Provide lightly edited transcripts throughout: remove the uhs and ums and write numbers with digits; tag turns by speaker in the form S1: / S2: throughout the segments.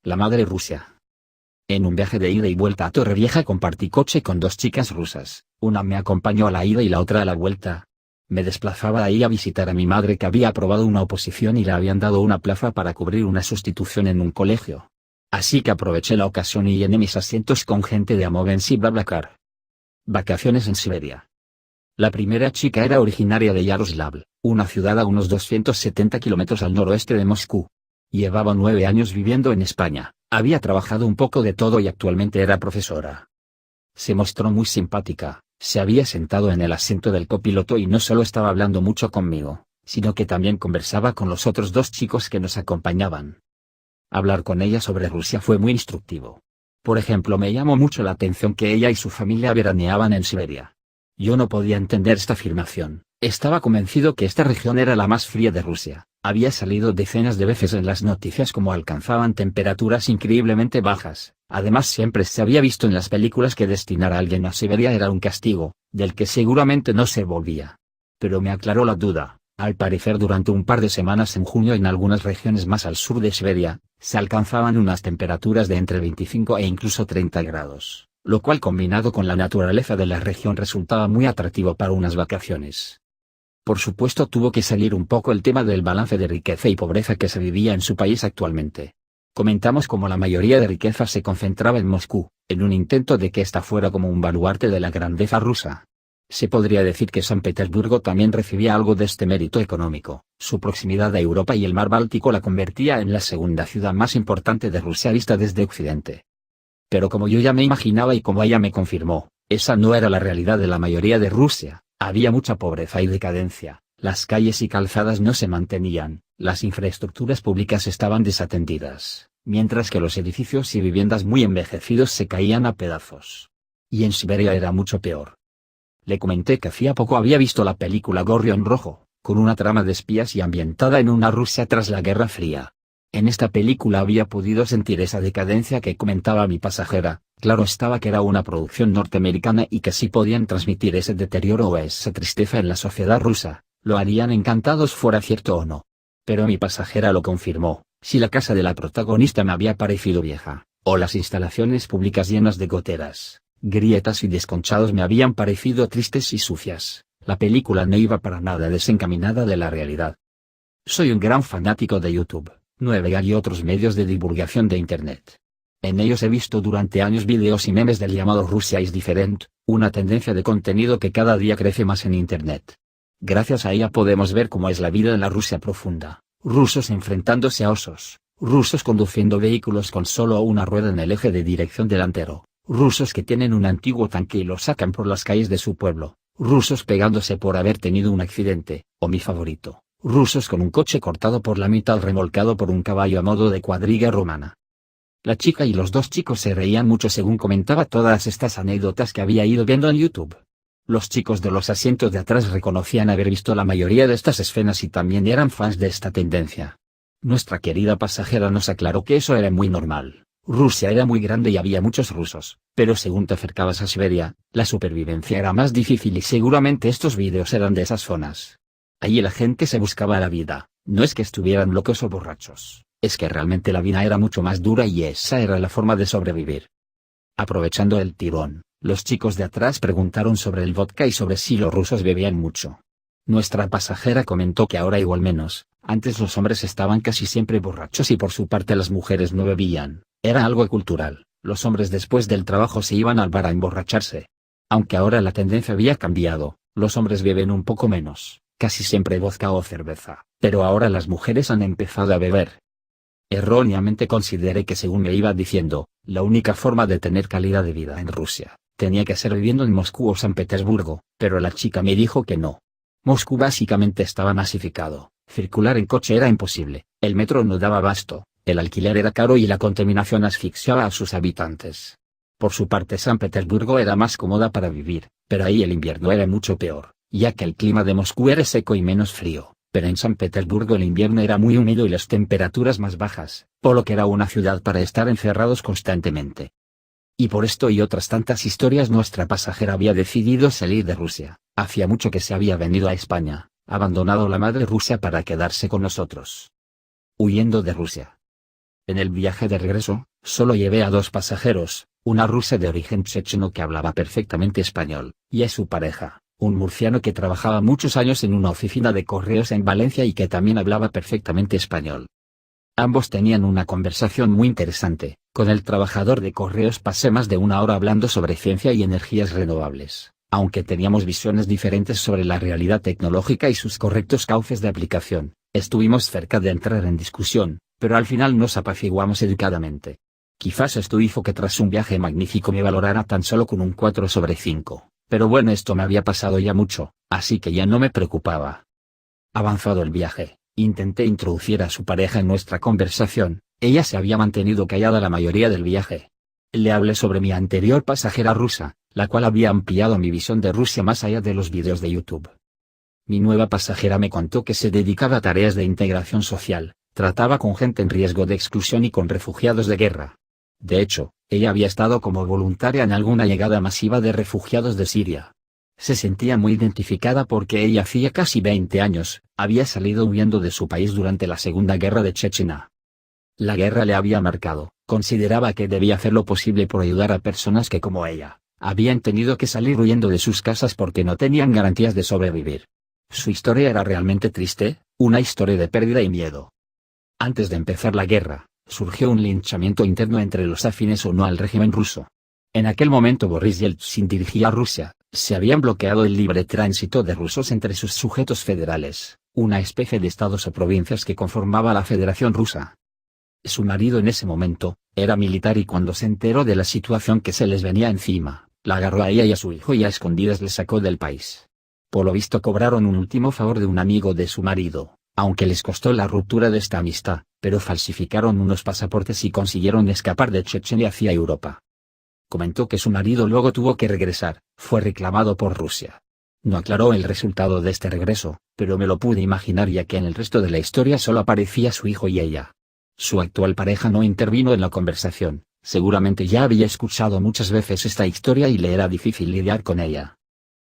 S1: la madre Rusia. En un viaje de ida y vuelta a Torrevieja compartí coche con dos chicas rusas, una me acompañó a la ida y la otra a la vuelta. Me desplazaba ahí a visitar a mi madre que había aprobado una oposición y le habían dado una plaza para cubrir una sustitución en un colegio. Así que aproveché la ocasión y llené mis asientos con gente de Amovens y BlaBlaCar. Vacaciones en Siberia. La primera chica era originaria de Yaroslavl, una ciudad a unos 270 kilómetros al noroeste de Moscú. Llevaba 9 años viviendo en España, había trabajado un poco de todo y actualmente era profesora. Se mostró muy simpática, se había sentado en el asiento del copiloto y no solo estaba hablando mucho conmigo, sino que también conversaba con los otros dos chicos que nos acompañaban. Hablar con ella sobre Rusia fue muy instructivo. Por ejemplo, me llamó mucho la atención que ella y su familia veraneaban en Siberia. Yo no podía entender esta afirmación, estaba convencido que esta región era la más fría de Rusia, había salido decenas de veces en las noticias como alcanzaban temperaturas increíblemente bajas, además siempre se había visto en las películas que destinar a alguien a Siberia era un castigo, del que seguramente no se volvía. Pero me aclaró la duda, al parecer durante un par de semanas en junio en algunas regiones más al sur de Siberia, se alcanzaban unas temperaturas de entre 25 e incluso 30 grados. Lo cual combinado con la naturaleza de la región resultaba muy atractivo para unas vacaciones. Por supuesto tuvo que salir un poco el tema del balance de riqueza y pobreza que se vivía en su país actualmente. Comentamos cómo la mayoría de riqueza se concentraba en Moscú, en un intento de que ésta fuera como un baluarte de la grandeza rusa. Se podría decir que San Petersburgo también recibía algo de este mérito económico, su proximidad a Europa y el mar Báltico la convertía en la segunda ciudad más importante de Rusia vista desde Occidente. Pero como yo ya me imaginaba y como ella me confirmó, esa no era la realidad de la mayoría de Rusia, había mucha pobreza y decadencia, las calles y calzadas no se mantenían, las infraestructuras públicas estaban desatendidas, mientras que los edificios y viviendas muy envejecidos se caían a pedazos. Y en Siberia era mucho peor. Le comenté que hacía poco había visto la película Gorrión Rojo, con una trama de espías y ambientada en una Rusia tras la Guerra Fría. En esta película había podido sentir esa decadencia que comentaba mi pasajera, claro estaba que era una producción norteamericana y que si podían transmitir ese deterioro o esa tristeza en la sociedad rusa, lo harían encantados fuera cierto o no. Pero mi pasajera lo confirmó, si la casa de la protagonista me había parecido vieja, o las instalaciones públicas llenas de goteras, grietas y desconchados me habían parecido tristes y sucias, la película no iba para nada desencaminada de la realidad. Soy un gran fanático de YouTube. 9gag y otros medios de divulgación de Internet. En ellos he visto durante años videos y memes del llamado Russia is different, una tendencia de contenido que cada día crece más en Internet. Gracias a ella podemos ver cómo es la vida en la Rusia profunda, rusos enfrentándose a osos, rusos conduciendo vehículos con solo una rueda en el eje de dirección delantero, rusos que tienen un antiguo tanque y lo sacan por las calles de su pueblo, rusos pegándose por haber tenido un accidente, o mi favorito. Rusos con un coche cortado por la mitad remolcado por un caballo a modo de cuadriga romana. La chica y los dos chicos se reían mucho según comentaba todas estas anécdotas que había ido viendo en YouTube. Los chicos de los asientos de atrás reconocían haber visto la mayoría de estas escenas y también eran fans de esta tendencia. Nuestra querida pasajera nos aclaró que eso era muy normal. Rusia era muy grande y había muchos rusos, pero según te acercabas a Siberia, la supervivencia era más difícil y seguramente estos vídeos eran de esas zonas. Allí la gente se buscaba la vida, no es que estuvieran locos o borrachos, es que realmente la vida era mucho más dura y esa era la forma de sobrevivir. Aprovechando el tirón, los chicos de atrás preguntaron sobre el vodka y sobre si los rusos bebían mucho. Nuestra pasajera comentó que ahora igual menos, antes los hombres estaban casi siempre borrachos y por su parte las mujeres no bebían, era algo cultural, los hombres después del trabajo se iban al bar a emborracharse. Aunque ahora la tendencia había cambiado, los hombres beben un poco menos. Casi siempre vodka o cerveza, pero ahora las mujeres han empezado a beber. Erróneamente consideré que según me iba diciendo, la única forma de tener calidad de vida en Rusia, tenía que ser viviendo en Moscú o San Petersburgo, pero la chica me dijo que no. Moscú básicamente estaba masificado, circular en coche era imposible, el metro no daba abasto, el alquiler era caro y la contaminación asfixiaba a sus habitantes. Por su parte San Petersburgo era más cómoda para vivir, pero ahí el invierno era mucho peor, ya que el clima de Moscú era seco y menos frío, pero en San Petersburgo el invierno era muy húmedo y las temperaturas más bajas, por lo que era una ciudad para estar encerrados constantemente. Y por esto y otras tantas historias nuestra pasajera había decidido salir de Rusia, hacía mucho que se había venido a España, abandonado la madre Rusia para quedarse con nosotros. Huyendo de Rusia. En el viaje de regreso, solo llevé a 2 pasajeros, una rusa de origen checheno que hablaba perfectamente español, y a su pareja, un murciano que trabajaba muchos años en una oficina de correos en Valencia y que también hablaba perfectamente español. Ambos tenían una conversación muy interesante. Con el trabajador de correos pasé más de 1 hora hablando sobre ciencia y energías renovables, aunque teníamos visiones diferentes sobre la realidad tecnológica y sus correctos cauces de aplicación. Estuvimos cerca de entrar en discusión, pero al final nos apaciguamos educadamente. Quizás esto hizo que tras un viaje magnífico me valorara tan solo con un 4/5, pero bueno, esto me había pasado ya mucho, así que ya no me preocupaba. Avanzado el viaje, intenté introducir a su pareja en nuestra conversación. Ella se había mantenido callada la mayoría del viaje. Le hablé sobre mi anterior pasajera rusa, la cual había ampliado mi visión de Rusia más allá de los vídeos de YouTube. Mi nueva pasajera me contó que se dedicaba a tareas de integración social, trataba con gente en riesgo de exclusión y con refugiados de guerra. De hecho, ella había estado como voluntaria en alguna llegada masiva de refugiados de Siria. Se sentía muy identificada porque ella hacía casi 20 años, había salido huyendo de su país durante la Segunda Guerra de Chechenia. La guerra le había marcado, consideraba que debía hacer lo posible por ayudar a personas que como ella, habían tenido que salir huyendo de sus casas porque no tenían garantías de sobrevivir. Su historia era realmente triste, una historia de pérdida y miedo. Antes de empezar la guerra, surgió un linchamiento interno entre los afines o no al régimen ruso. En aquel momento Boris Yeltsin dirigía a Rusia, se habían bloqueado el libre tránsito de rusos entre sus sujetos federales, una especie de estados o provincias que conformaba la Federación Rusa. Su marido en ese momento, era militar y cuando se enteró de la situación que se les venía encima, la agarró a ella y a su hijo y a escondidas les sacó del país. Por lo visto cobraron un último favor de un amigo de su marido, aunque les costó la ruptura de esta amistad, pero falsificaron unos pasaportes y consiguieron escapar de Chechenia hacia Europa. Comentó que su marido luego tuvo que regresar, fue reclamado por Rusia. No aclaró el resultado de este regreso, pero me lo pude imaginar ya que en el resto de la historia solo aparecía su hijo y ella. Su actual pareja no intervino en la conversación, seguramente ya había escuchado muchas veces esta historia y le era difícil lidiar con ella.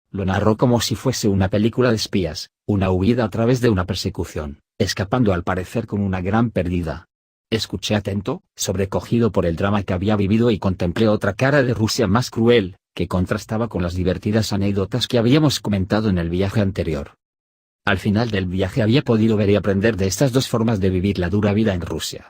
S1: Lo narró como si fuese una película de espías, una huida a través de una persecución, escapando al parecer con una gran pérdida. Escuché atento, sobrecogido por el drama que había vivido y contemplé otra cara de Rusia más cruel, que contrastaba con las divertidas anécdotas que habíamos comentado en el viaje anterior. Al final del viaje había podido ver y aprender de estas dos formas de vivir la dura vida en Rusia.